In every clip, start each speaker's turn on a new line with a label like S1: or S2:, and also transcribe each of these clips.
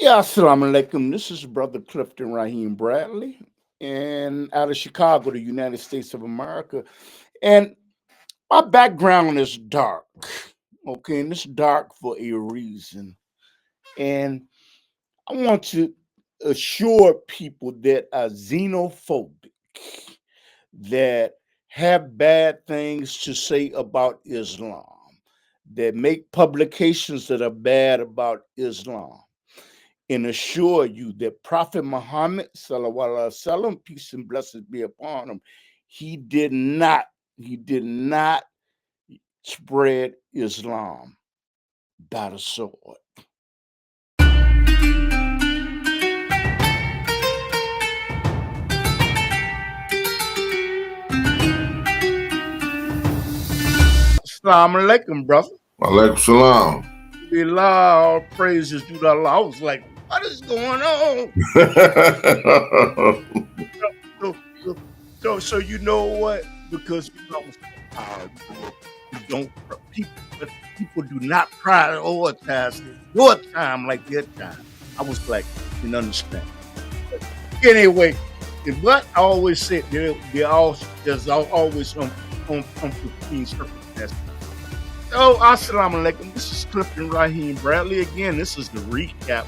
S1: Yeah, assalamu alaikum. This is Brother Clifton Raheem Bradley, and out of Chicago, the United States of America. And my background is dark, okay, and it's dark for a reason. And I want to assure people that are xenophobic, that have bad things to say about Islam, that make publications that are bad about Islam, and assure you that Prophet Muhammad, sallallahu alaihi wasallam, peace and blessings be upon him, he did not spread Islam by the sword. Assalamu alaikum, brother.
S2: Alaikum salam.
S1: All praises to Allah. I was like, what is going on? So you know what? Because you don't people do not prioritize your time like their time. I was like, you can understand. But anyway, what I always said, there's always some 15 circumstances. So, assalamu alaikum. This is Clifton Raheem Bradley again. This is the recap.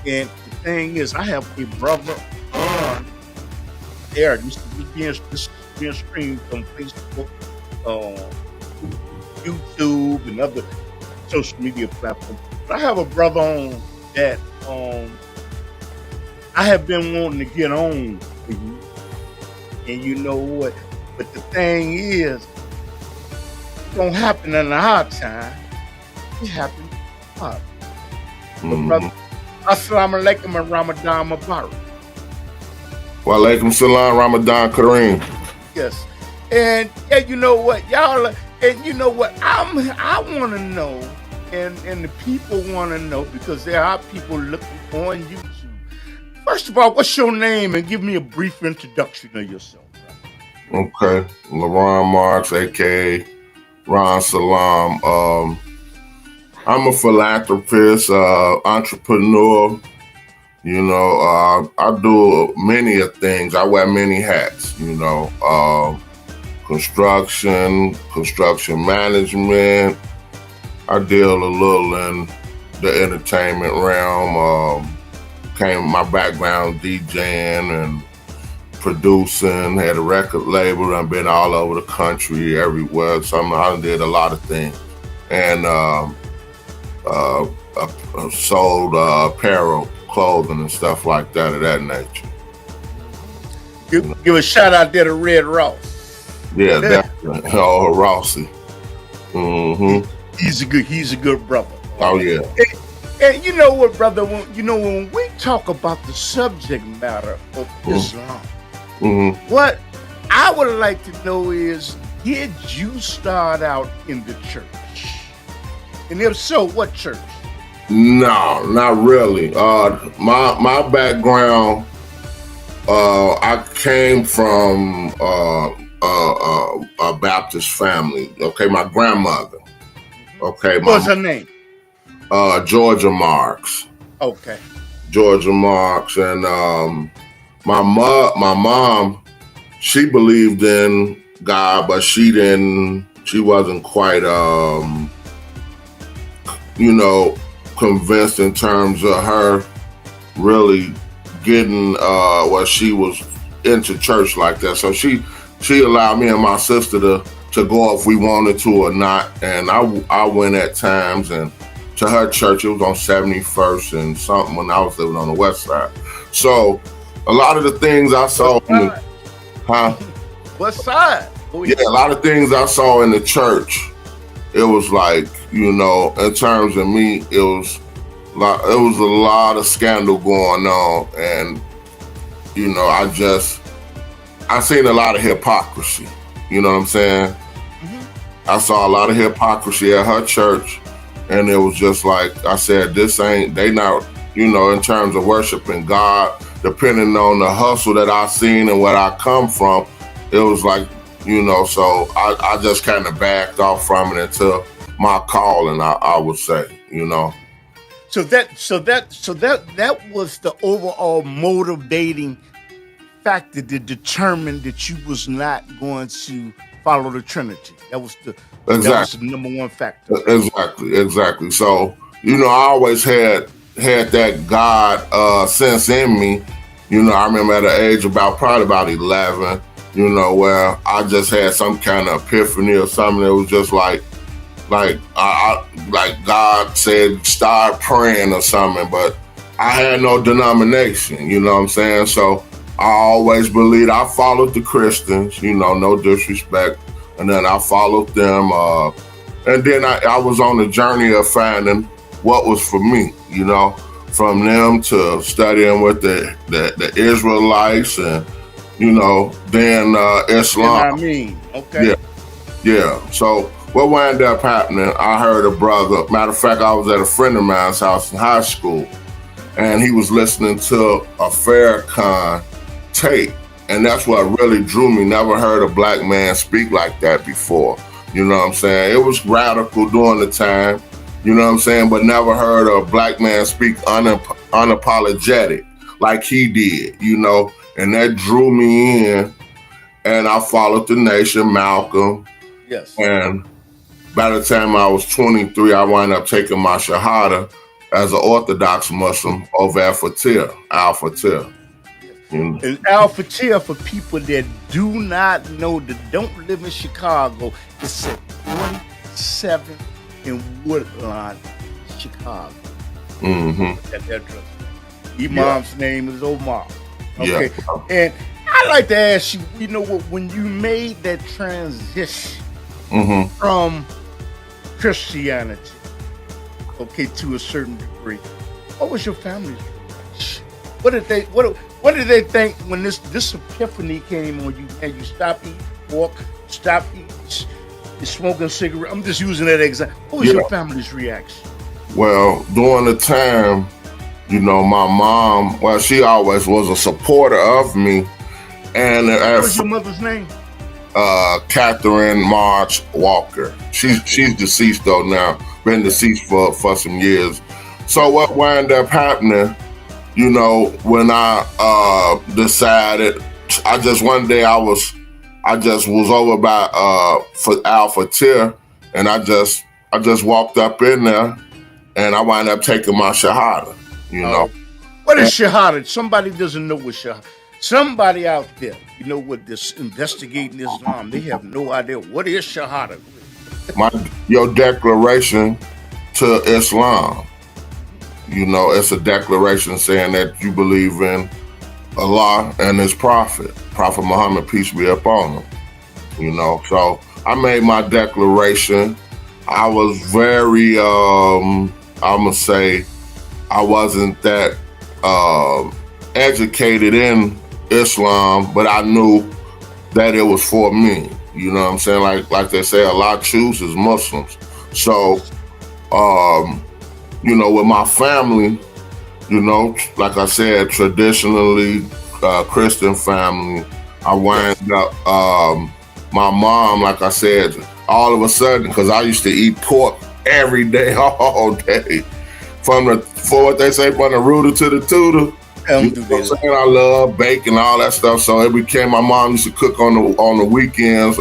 S1: And the thing is, I have a brother on air. This is being streamed on Facebook, YouTube, and other social media platforms. But I have a brother on that I have been wanting to get on with you. And you know what? But the thing is, it don't happen in our time. It happens hard. Brother, assalamu alaikum and Ramadan Mubarak.
S2: Wa alaikum salam, Ramadan Kareem.
S1: Yes. And you know what, y'all, and you know what, I want to know, and the people want to know, because there are people looking on YouTube. First of all, what's your name, and give me a brief introduction of yourself.
S2: Okay, LaRon Marks, aka Ron Salam. I'm a philanthropist, entrepreneur. You know, I do many things. I wear many hats. You know, construction management. I deal a little in the entertainment realm. My background DJing and producing, had a record label. I've been all over the country, everywhere. So I did a lot of things, and sold apparel, clothing, and stuff like that of that nature.
S1: Give a shout out there to Red Ross.
S2: Yeah, definitely. Oh, Rossi. Mm-hmm.
S1: He's a good brother.
S2: Oh yeah.
S1: And you know what, brother? When we talk about the subject matter of Islam, what I would like to know is, did you start out in the church? And if so, what church?
S2: No, not really. My background, I came from a Baptist family. Okay, my grandmother. Okay,
S1: what's her name?
S2: Georgia Marks.
S1: Okay.
S2: Georgia Marks, and my mom, she believed in God, but she wasn't quite convinced in terms of her really getting she was into church like that. So she allowed me and my sister to go if we wanted to or not, and I went at times and to her church. It was on 71st and something when I was living on the west side. So a lot of the things I saw
S1: What side?
S2: Yeah, a lot of things I saw in the church, it was like, in terms of me, it was a lot of scandal going on, and I seen a lot of hypocrisy. You know what I'm saying? I saw a lot of hypocrisy at her church, and it was just like I said, they not, in terms of worshiping God, depending on the hustle that I seen and where I come from, it was like, so I just kind of backed off from it until my calling, I would say,
S1: that was the overall motivating factor that determined that you was not going to follow the Trinity. That was the
S2: Exactly.
S1: number one factor.
S2: Exactly. So, I always had that God sense in me. I remember at an age probably about 11, where I just had some kind of epiphany or something that was just like God said, start praying or something, but I had no denomination, you know what I'm saying? So I always believed, I followed the Christians, no disrespect. And then I followed them. And then I was on the journey of finding what was for me, from them to studying with the Israelites and, then Islam.
S1: Okay.
S2: Yeah. So what wound up happening, I heard a brother, matter of fact, I was at a friend of mine's house in high school, and he was listening to a Farrakhan tape. And that's what really drew me. Never heard a black man speak like that before. You know what I'm saying? It was radical during the time, you know what I'm saying? But never heard a black man speak unapologetic like he did, And that drew me in, and I followed the nation, Malcolm.
S1: Yes.
S2: And by the time I was 23, I wound up taking my Shahada as an Orthodox Muslim over at Al-Fatih.
S1: And Al-Fatih, for people that do not know, that don't live in Chicago, it's at 47 in Woodlawn, Chicago.
S2: Mm-hmm.
S1: At that address. Imam's name is Omar. Okay.
S2: Yeah.
S1: And I'd like to ask you, when you made that transition from Christianity, to a certain degree, what was your family's reaction? What did they think when this epiphany came on you and you stopped eating pork, stopped eating, smoking cigarettes? I'm just using that example. What was your family's reaction?
S2: Well, during the time, my mom, she always was a supporter of me. And
S1: what was your mother's name?
S2: Catherine March Walker. She's deceased though now. Been deceased for some years. So what wound up happening, when I decided, one day I just was over by Al-Fatih, and I just walked up in there, and I wound up taking my Shahada,
S1: What is Shahada? Somebody doesn't know what Shahada. Somebody out there, what this investigating Islam, they have no idea what is Shahada.
S2: Your declaration to Islam. It's a declaration saying that you believe in Allah and His Prophet Muhammad, peace be upon him. So I made my declaration. I was very, I'm gonna say, I wasn't that educated in Islam, but I knew that it was for me. You know what I'm saying? Like they say, Allah chooses Muslims. So, with my family, like I said, traditionally Christian family, I wound up, my mom, like I said, all of a sudden, because I used to eat pork every day, all day, for what they say, from the rooter to the tutor. I love bacon, all that stuff. So it became, my mom used to cook on the weekends,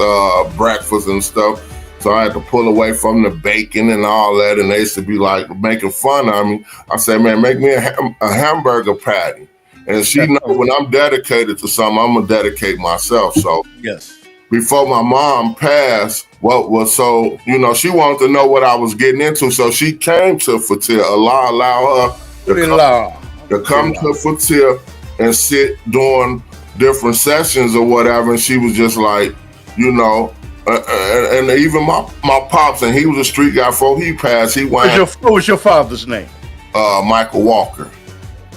S2: breakfast and stuff. So I had to pull away from the bacon and all that, and they used to be like making fun of me. I said, man, make me a hamburger patty. And she knows when I'm dedicated to something, I'm gonna dedicate myself. So
S1: yes,
S2: before my mom passed, she wanted to know what I was getting into. So she came to Fatih. Allah allow her to come to Fatih and sit during different sessions or whatever. And she was just like, and even my pops, and he was a street guy before he passed. What
S1: was your father's name?
S2: Michael Walker.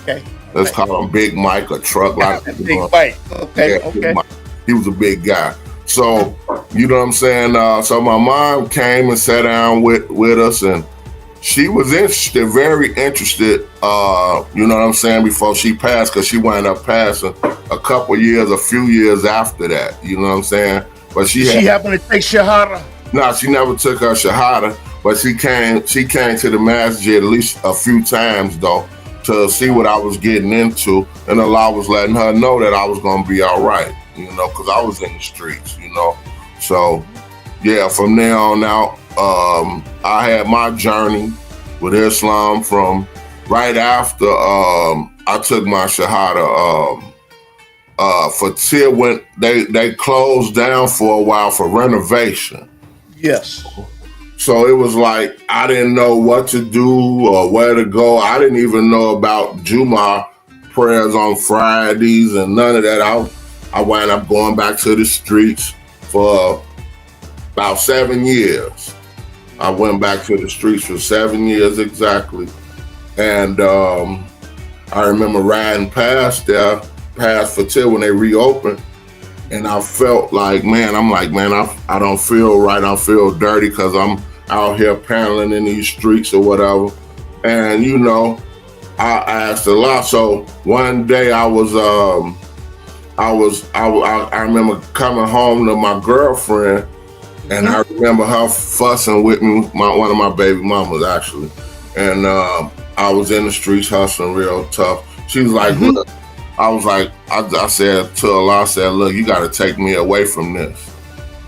S1: Okay.
S2: Let's call him Big Mike, a truck like
S1: Big Mike. Okay.
S2: Yeah,
S1: okay.
S2: He was a big guy. So, you know what I'm saying? So my mom came and sat down with us, and she was interested, very interested, you know what I'm saying, before she passed, because she wound up passing a few years after that, you know what I'm saying? But she
S1: happened to take Shahada?
S2: No, she never took her Shahada, but she came to the masjid at least a few times though to see what I was getting into, and Allah was letting her know that I was gonna be all right, you know, because I was in the streets, you know. So yeah, from there on out, I had my journey with Islam from right after I took my Shahada. For till when they closed down for a while for renovation.
S1: Yes.
S2: So it was like I didn't know what to do or where to go. I didn't even know about Jumu'ah prayers on Fridays and none of that. I wound up going back to the streets for about 7 years. I went back to the streets for 7 years exactly. And I remember riding past Fatil when they reopened, and I felt like, man, I don't feel right. I feel dirty because I'm out here paneling in these streets or whatever. And you know, I asked a lot. So one day I remember coming home to my girlfriend, and I remember her fussing with me, one of my baby mamas actually, and I was in the streets hustling real tough. She was like, look. I was like, I said to Allah, I said, look, you got to take me away from this.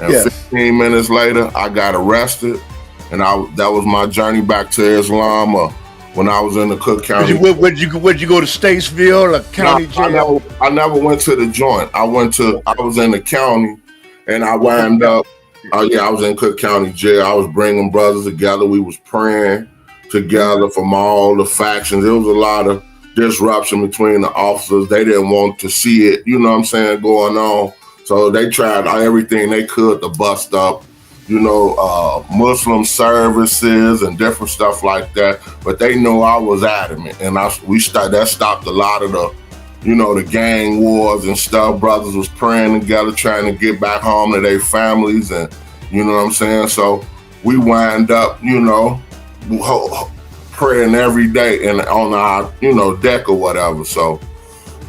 S2: And 15 minutes later, I got arrested. And that was my journey back to Islam when I was in the Cook County.
S1: Where'd you go to Statesville or county jail?
S2: I never went to the joint. I was in the county, and I wound up, I was in Cook County jail. I was bringing brothers together. We was praying together from all the factions. There was a lot of disruption between the officers. They didn't want to see it, you know what I'm saying, going on. So they tried everything they could to bust up, you know, Muslim services and different stuff like that. But they knew I was adamant, and that stopped a lot of the, you know, the gang wars and stuff. Brothers was praying together, trying to get back home to their families, and you know what I'm saying. So we wind up, you know, praying every day and on our, you know, deck or whatever. So,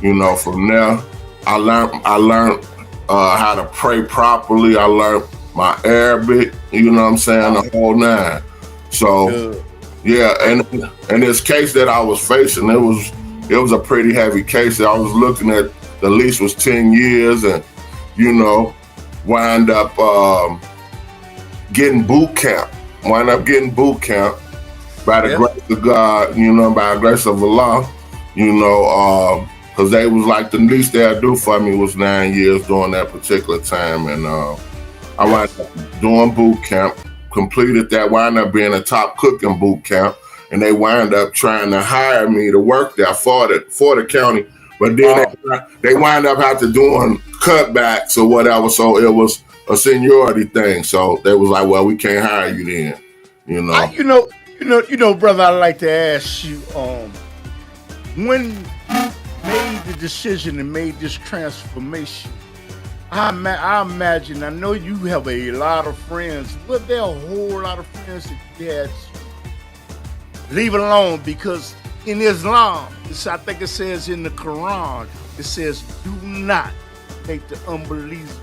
S2: you know, from there, I learned how to pray properly. I learned my Arabic, you know what I'm saying, the whole nine. So, yeah, and this case that I was facing, it was a pretty heavy case. I was looking at, the lease was 10 years, and, you know, wind up getting boot camp. By the grace of God, you know, by the grace of Allah, you know, because they was like, the least they'd do for me was 9 years during that particular time. And I wound up doing boot camp, completed that, wound up being a top cook in boot camp, and they wound up trying to hire me to work there for the county. But then they wound up having to doing cutbacks or whatever, so it was a seniority thing. So they was like, well, we can't hire you then, you know.
S1: You know, brother, I'd like to ask you, when you made the decision and made this transformation, I imagine, I know you have a lot of friends, but there are a whole lot of friends that you had to leave it alone, because in Islam, I think it says in the Quran, it says, do not make the unbelievers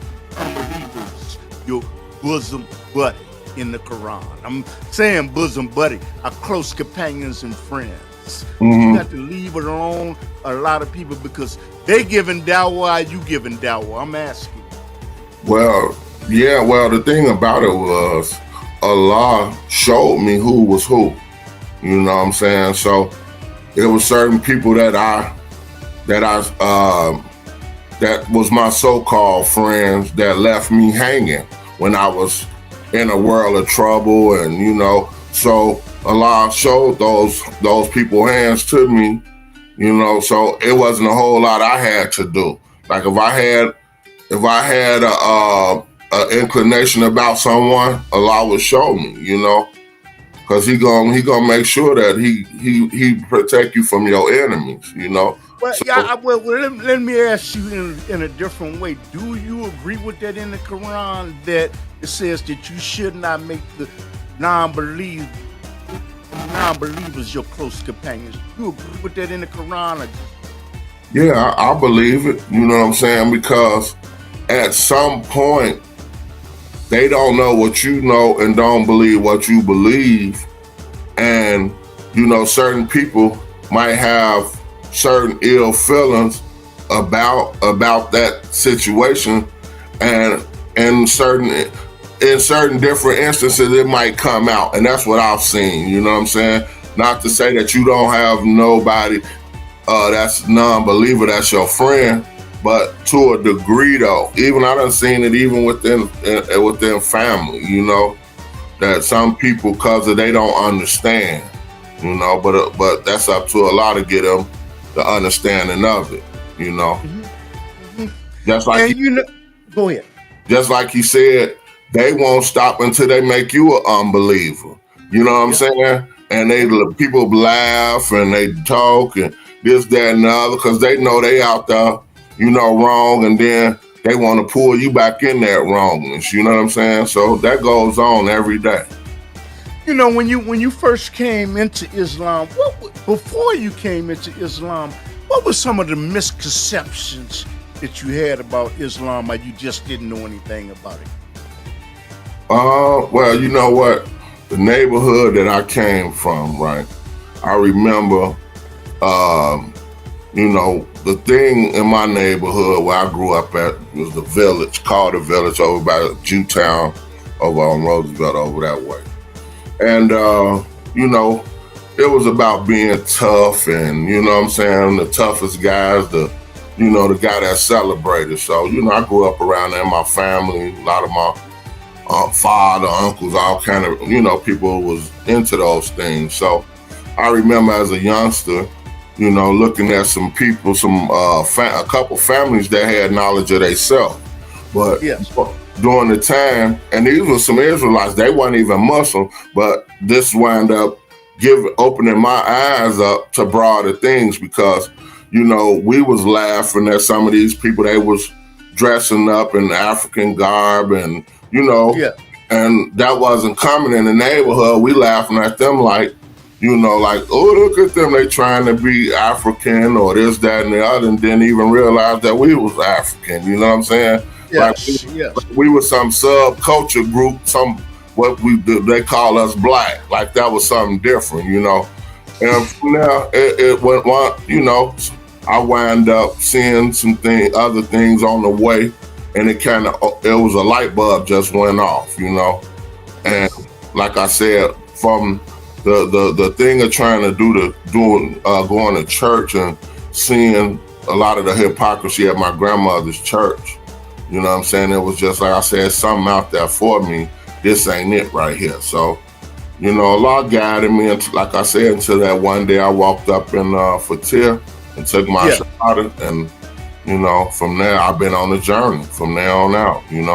S1: your bosom buddy. In the Quran, I'm saying bosom buddy, are close companions and friends. You have to leave it alone, a lot of people, because they giving dawah, you giving dawah. I'm asking.
S2: Well, yeah, the thing about it was Allah showed me who was who. You know what I'm saying? So it was certain people that was my so-called friends that left me hanging when I was in a world of trouble, and you know, so Allah showed those people hands to me, you know, so it wasn't a whole lot I had to do. Like if I had a inclination about someone, Allah would show me, you know, because he gonna make sure that he protect you from your enemies, you know.
S1: Well, let me ask you in a different way. Do you agree with that in the Quran, that it says that you should not make the non-believers your close companions? Do you agree with that in the Quran?
S2: Yeah, I believe it. You know what I'm saying? Because at some point, they don't know what you know and don't believe what you believe. And, certain people might have certain ill feelings about that situation, and in certain different instances it might come out, and that's what I've seen. You know what I'm saying? Not to say that you don't have nobody that's non-believer that's your friend, but to a degree though. Even I done seen it even within family. That some people, cause they don't understand. But that's up to a lot to get them the understanding of it. Just like
S1: And go ahead.
S2: Just like he said, they won't stop until they make you an unbeliever. You know what I'm saying? And people laugh and they talk and this, that, and the other, because they know they out there, wrong, and then they want to pull you back in that wrongness. You know what I'm saying? So that goes on every day.
S1: When you first came into Islam, before you came into Islam, what were some of the misconceptions that you had about Islam, or you just didn't know anything about it?
S2: Well, you know what? The neighborhood that I came from, right? I remember, the thing in my neighborhood where I grew up at was the village, called the village, over by Jewtown, over on Roosevelt, over that way. And, it was about being tough and, the toughest guys, the guy that celebrated. So, I grew up around there, my family, a lot of my father, uncles, all kind of, people was into those things. So I remember as a youngster, looking at some people, a couple families that had knowledge of themselves. But during the time, and these were some Israelites, they weren't even Muslim, but this wound up opening my eyes up to broader things, because, we was laughing at some of these people. They was dressing up in African garb and, and that wasn't common in the neighborhood. We laughing at them like, oh, look at them, they trying to be African or this, that, and the other, and didn't even realize that we was African. You know what I'm saying?
S1: Yes,
S2: like we were some subculture group, they call us black, like that was something different, And from there, it went on, I wound up seeing other things on the way, and it was a light bulb just went off, And like I said, from the thing of trying to going to church and seeing a lot of the hypocrisy at my grandmother's church, you know what I'm saying? It was just like I said, something out there for me. This ain't it right here. So, a lot guided me, like I said, until that one day I walked up in Fatir and took my shahada, and from there I've been on the journey from there on out.
S1: And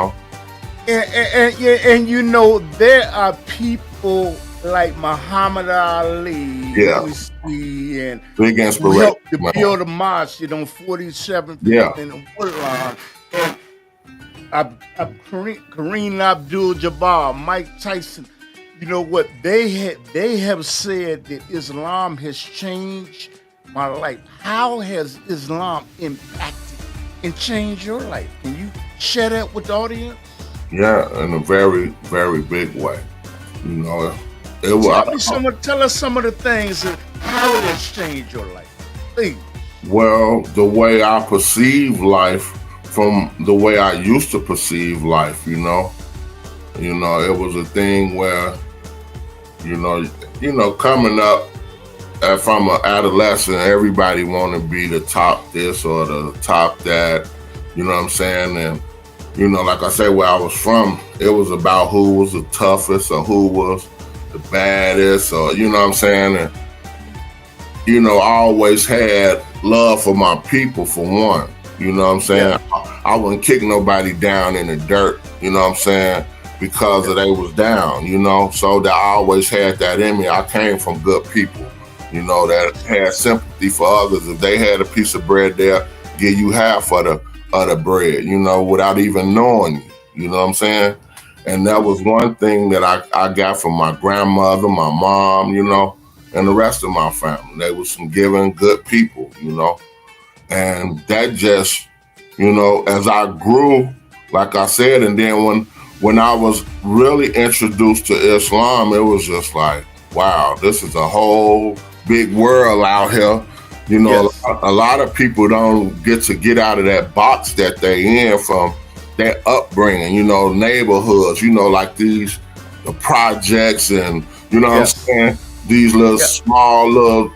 S1: there are people like Muhammad Ali, and
S2: big inspiration,
S1: helped to build a mosque, 47th in Woodlawn, and Kareem Abdul-Jabbar, Mike Tyson. You know what they have said that Islam has changed my life. How has Islam impacted and changed your life? Can you share that with the audience?
S2: Yeah, in a very, very big way.
S1: Tell us some of the things that how it has changed your life, please.
S2: Well, the way I perceive life from the way I used to perceive life, it was a thing where, coming up from an adolescent, everybody want to be the top this or the top that, you know what I'm saying? And, like I said, where I was from, it was about who was the toughest or who was the baddest, or, you know what I'm saying? And, I always had love for my people, for one. You know what I'm saying? Yeah. I wouldn't kick nobody down in the dirt, you know what I'm saying? Because they was down, So that I always had that in me. I came from good people, that had sympathy for others. If they had a piece of bread there, give you half of the bread, without even knowing you. You know what I'm saying? And that was one thing that I got from my grandmother, my mom, and the rest of my family. They was some giving good people, And that just, as I grew, like I said, and then when I was really introduced to Islam, it was just like, wow, this is a whole big world out here. You know,
S1: Yes.
S2: a lot of people don't get out of that box that they in from their upbringing, you know, neighborhoods, you know, like the projects and, you know what I'm
S1: Yes.
S2: saying? These little
S1: Yep.
S2: small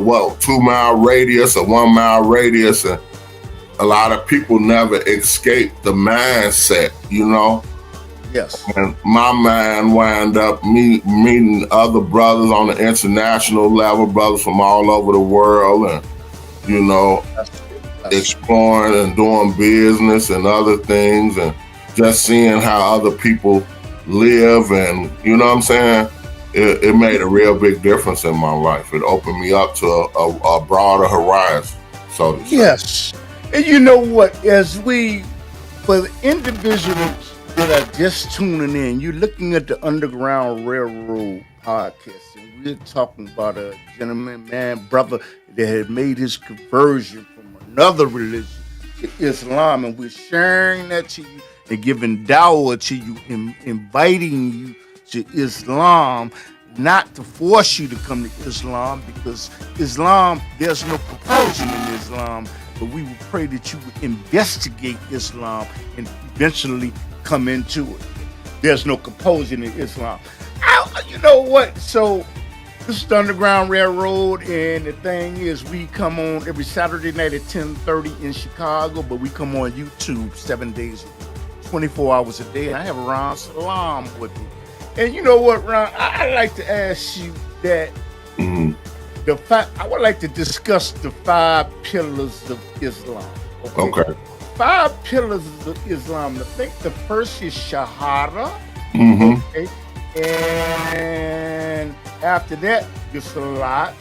S2: what, 2 mile radius or 1 mile radius. And a lot of people never escape the mindset, you know?
S1: Yes.
S2: And my mind wound up meeting other brothers on the international level, brothers from all over the world, and, you know, exploring and doing business and other things, and just seeing how other people live. And, you know what I'm saying? It made a real big difference in my life. It opened me up to a broader horizon, so to say.
S1: Yes. And you know what? For the individuals that are just tuning in, you're looking at the Underground Railroad podcast, and we're talking about a gentleman, brother, that had made his conversion from another religion to Islam, and we're sharing that to you and giving dawah to you, inviting you to Islam, not to force you to come to Islam, because Islam, there's no compulsion in Islam, but we would pray that you would investigate Islam and eventually come into it. There's no compulsion in Islam. You know what? So this is the Underground Railroad, and the thing is, we come on every Saturday night at 10:30 in Chicago, but we come on YouTube 7 days a week, 24 hours a day. And I have Ron Salam with me. And you know what, Ron? I'd like to ask you that I would like to discuss the 5 pillars of Islam.
S2: Okay.
S1: 5 pillars of Islam. I think the first is Shahada. Okay. And after that, your Salat,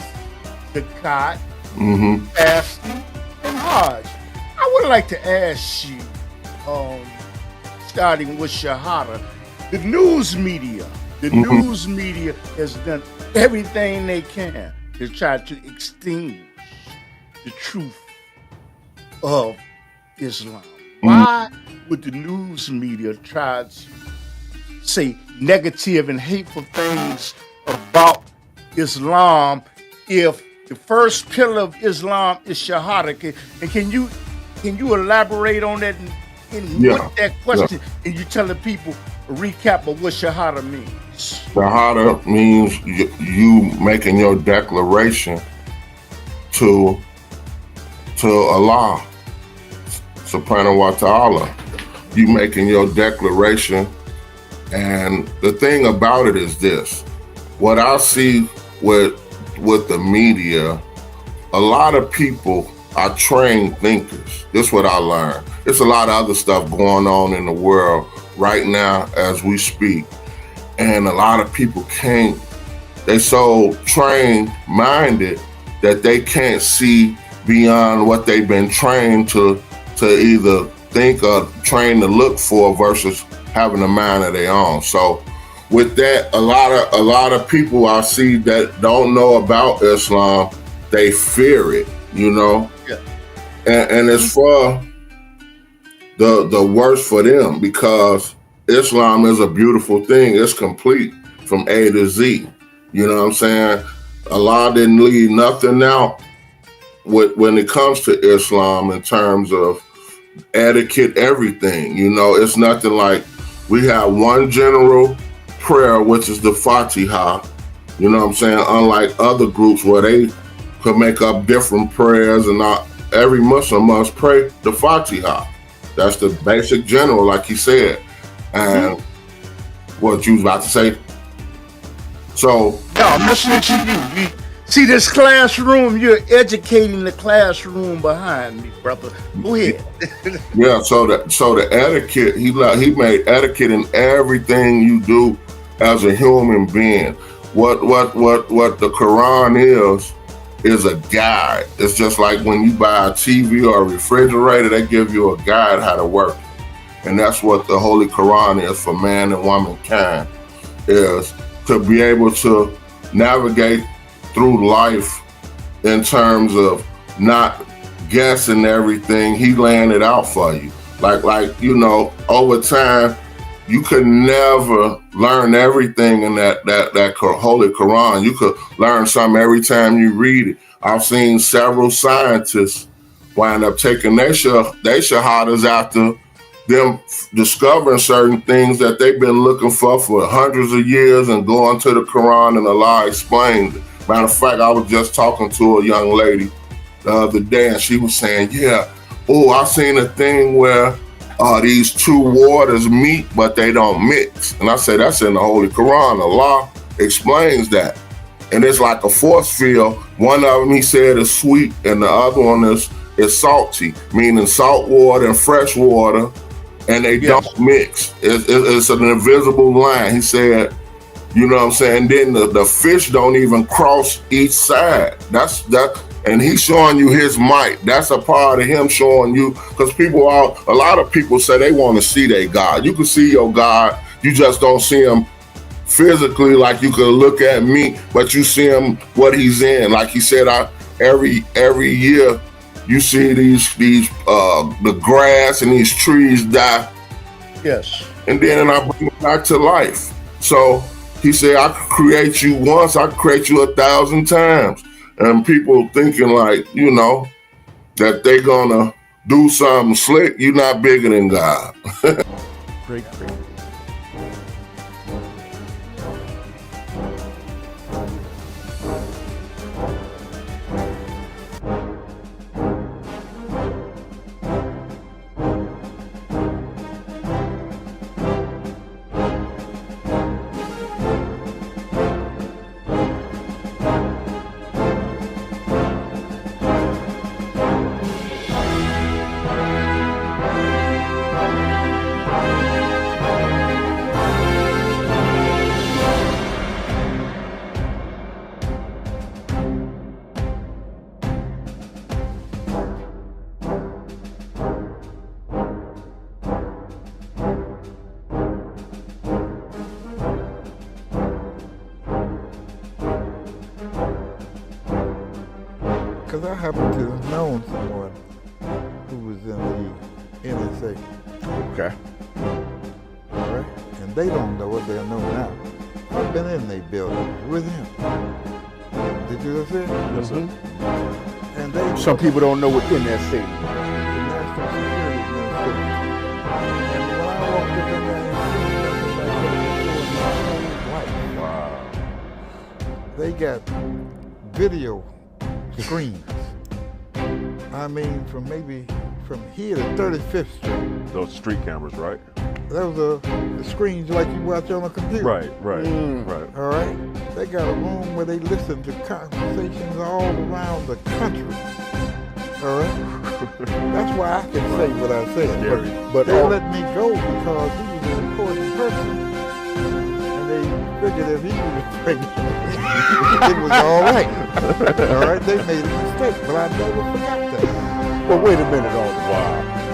S1: Zakat, fasting, and Hajj. I would like to ask you, starting with Shahada, the news media has done everything they can to try to extinguish the truth of Islam. Why would the news media try to say negative and hateful things about Islam if the first pillar of Islam is Shahada? And can you elaborate on that and with that question? And you tell the people a recap of what Shahada means.
S2: Shahada means you making your declaration to Allah subhanahu wa ta'ala. You making your declaration. And the thing about it is this: what I see with the media, a lot of people are trained thinkers. This is what I learned. There's a lot of other stuff going on in the world right now as we speak. And a lot of people can't, they so trained minded that they can't see beyond what they've been trained to either think or trained to look for versus having a mind of their own. So with that, a lot of people I see that don't know about Islam, they fear it, you know?
S1: Yeah.
S2: And it's for the worst for them, because Islam is a beautiful thing. It's complete from A to Z. You know what I'm saying? Allah didn't leave nothing out when it comes to Islam in terms of etiquette, everything. You know, it's nothing like, we have one general prayer, which is the Fatiha. You know what I'm saying? Unlike other groups where they could make up different prayers, and not every Muslim must pray the Fatiha. That's the basic general, like he said. And what you was about to say? So,
S1: no, I'm listening to you. See this classroom? You're educating the classroom behind me, brother. Go ahead.
S2: Yeah. So the etiquette, he made etiquette in everything you do as a human being. What the Quran is a guide. It's just like when you buy a TV or a refrigerator, they give you a guide how to work. And that's what the Holy Quran is for man and womankind, is to be able to navigate through life in terms of not guessing everything. He laying it out for you. Like, you know, over time, you could never learn everything in that Holy Quran. You could learn something every time you read it. I've seen several scientists wind up taking their shahadas after them discovering certain things that they've been looking for hundreds of years and going to the Quran and Allah explained it. Matter of fact, I was just talking to a young lady the other day and she was saying, yeah, I seen a thing where these two waters meet, but they don't mix. And I say, that's in the Holy Quran. Allah explains that. And it's like a force field. One of them, he said, is sweet, and the other one is salty, meaning salt water and fresh water, and they don't mix. It's an invisible line. He said, you know what I'm saying? Then the fish don't even cross each side. And he's showing you his might. That's a part of him showing you, because a lot of people say they want to see their God. You can see your God, you just don't see him physically like you could look at me, but you see him what he's in. Like he said, every year you see the grass and these trees die.
S1: Yes.
S2: And then I bring it back to life. So he said, I could create you once, I could create you 1,000 times. And people thinking like, you know, that they gonna do something slick. You're not bigger than God.
S3: Great.
S4: Because I happen to have known someone who was in the NSA.
S3: Okay.
S4: All right? And they don't know what they'll know now. I've been in their building with him. Did you just hear?
S3: Yes, sir.
S4: And they
S1: Some people don't know what NSA
S4: the National Security Administration. And when I walked up in there and seen nothing like that before in my whole life.
S3: Wow.
S4: They got video screens. I mean, from here to 35th Street.
S3: Those street cameras, right?
S4: Those are the screens like you watch on a computer.
S3: Right.
S4: All right? They got a room where they listen to conversations all around the country. All right? That's why I can say what I said. But they let me go because he was an important person. And they figured if he was pregnant, it was all right. All right? They made a mistake, but I never forgot that.
S1: Well, wait a minute, all the while.